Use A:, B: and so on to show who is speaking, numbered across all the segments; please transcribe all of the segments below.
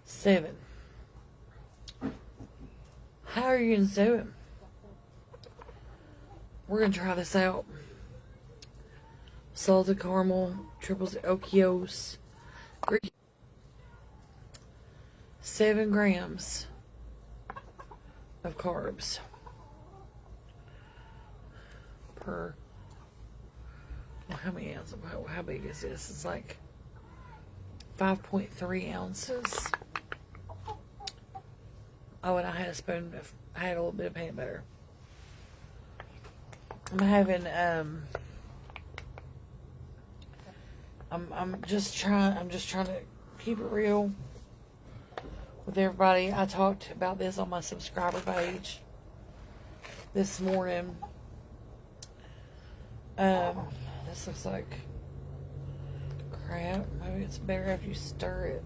A: 7. How are you going to do it? We're going to try this out. Salted caramel, triple Kiosk, 7 grams of carbs per. How many ounces? How big is this? It's like 5.3 ounces. Oh, and I had a spoon of, I had a little bit of peanut butter. I'm having, I'm just trying to keep it real with everybody. I talked about this on my subscriber page this morning. This looks like crap. Maybe it's better after you stir it.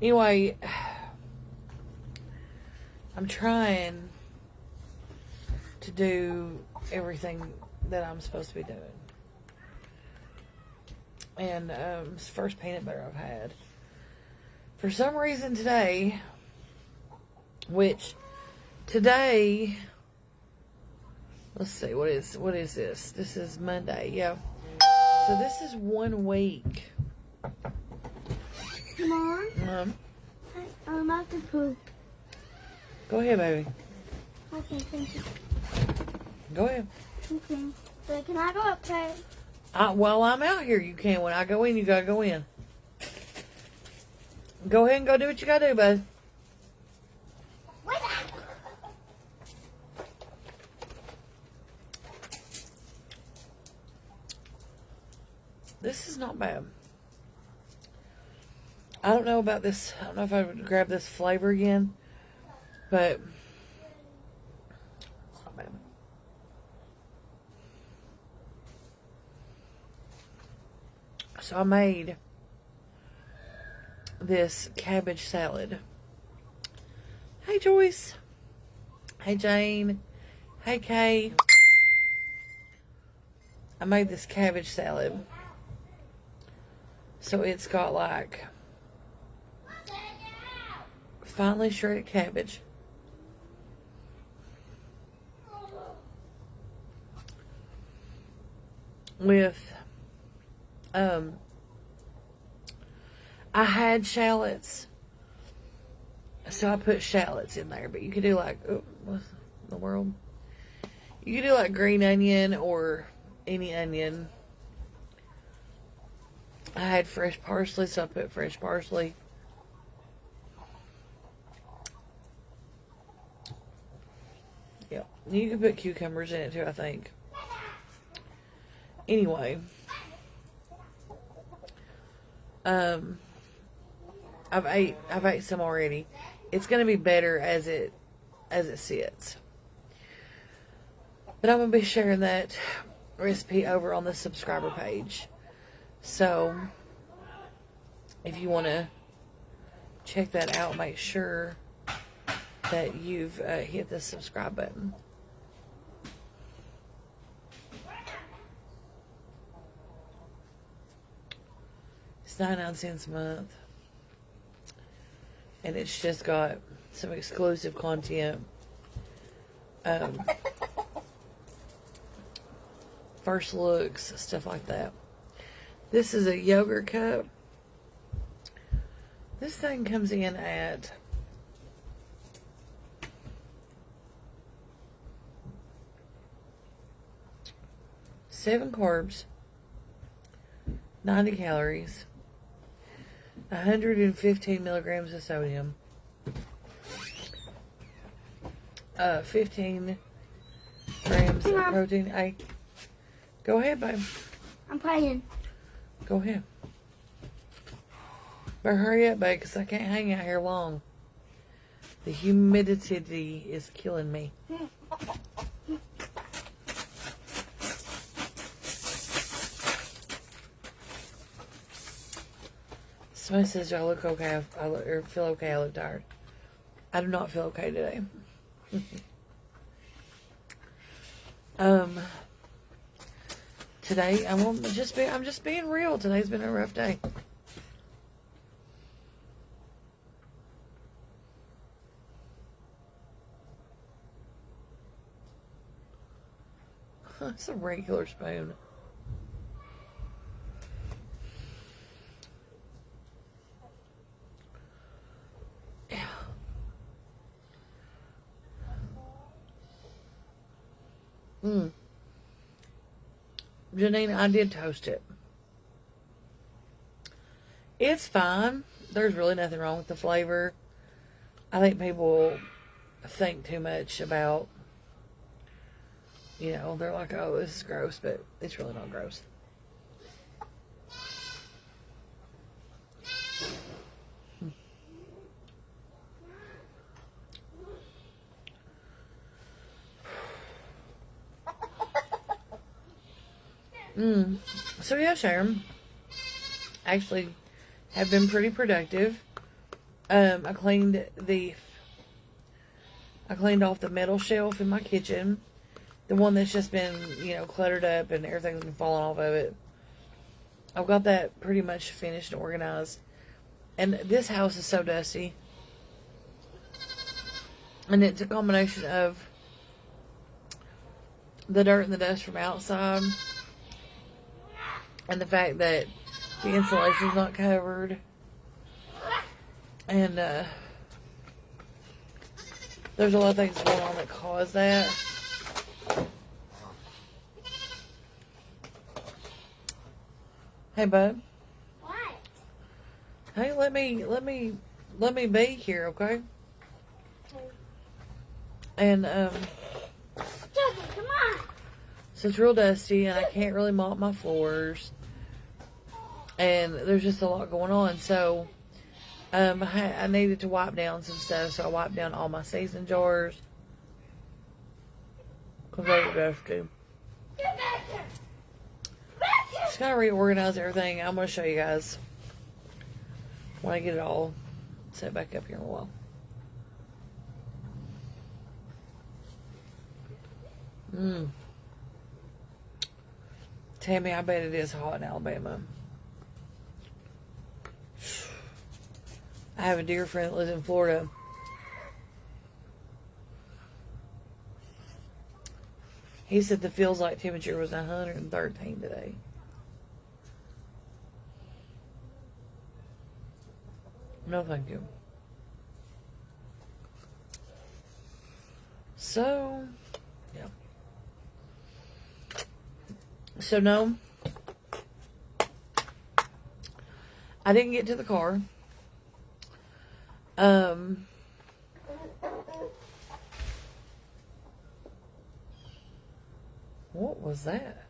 A: Anyway, I'm trying to do everything that I'm supposed to be doing. And it's the first peanut butter I've had. For some reason today, which today, let's see, what is this? This is Monday, yeah. So this is 1 week.
B: Mom, I'm about to poop.
A: Go ahead, baby.
B: Okay, thank you.
A: Go ahead.
B: Okay. So can I go outside?
A: While I'm out here, you can. When I go in, you gotta go in. Go ahead and go do what you gotta do, bud. This is not bad. I don't know about this. I don't know if I would grab this flavor again, but it's not bad. So I made this cabbage salad. Hey, Joyce. Hey, Jane. Hey, Kay. I made this cabbage salad. So it's got like finely shredded cabbage, with I had shallots, so I put shallots in there. But you could do like, oh, what's in the world? You could do like green onion or any onion. I had fresh parsley, so I put fresh parsley. Yeah, you can put cucumbers in it too, I think. Anyway, I've ate some already. It's gonna be better as it sits. But I'm gonna be sharing that recipe over on the subscriber page. So if you want to check that out, make sure that you've hit the subscribe button. It's 99 cents a month. And it's just got some exclusive content. First looks, stuff like that. This is a yogurt cup. This thing comes in at seven carbs, 90 calories, 115 milligrams of sodium, 15 grams of protein. Hey, go ahead, babe.
B: I'm playing.
A: Go ahead. Better hurry up, babe, because I can't hang out here long. The humidity is killing me. Somebody says, do I look okay? Or feel okay? I look tired. I do not feel okay today. Today, I'm just being real. Today's been a rough day. It's a regular spoon. Yeah. Janine, I did toast it. It's fine. There's really nothing wrong with the flavor. I think people think too much about, they're like, oh, this is gross, but it's really not gross. So yeah, Sharon, actually have been pretty productive. I cleaned off the metal shelf in my kitchen, the one that's just been, cluttered up and everything's been falling off of it. I've got that pretty much finished and organized. And this house is so dusty. And it's a combination of the dirt and the dust from outside and the fact that the insulation's not covered. And there's a lot of things going on that cause that. Hey, bud.
B: What?
A: Hey, let me be here, okay? And
B: Jackie, come on.
A: so it's real dusty, and I can't really mop my floors, and there's just a lot going on. So I needed to wipe down some stuff, so I wiped down all my season jars because they were dusty.
B: Get back here. Back here.
A: Just gotta reorganize everything. I'm gonna show you guys when I get it all set back up here in a while. Tammy, I bet it is hot in Alabama. I have a dear friend that lives in Florida. He said the feels like temperature was 113 today. No, thank you. So, yeah. So, no. I didn't get to the car. What was that?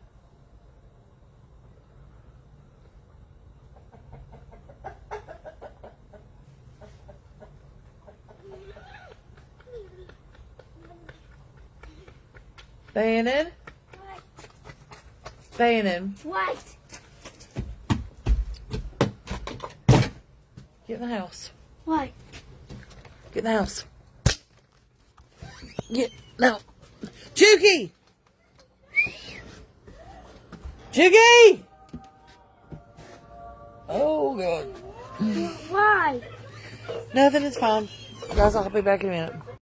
A: Bannon?
B: What?
A: Bannon,
B: What?
A: get in the house.
B: What?
A: Get in the house. Get no. Juki! Juki! Oh God.
B: Why?
A: Nothing, it's fine. Guys, I'll be back in a minute.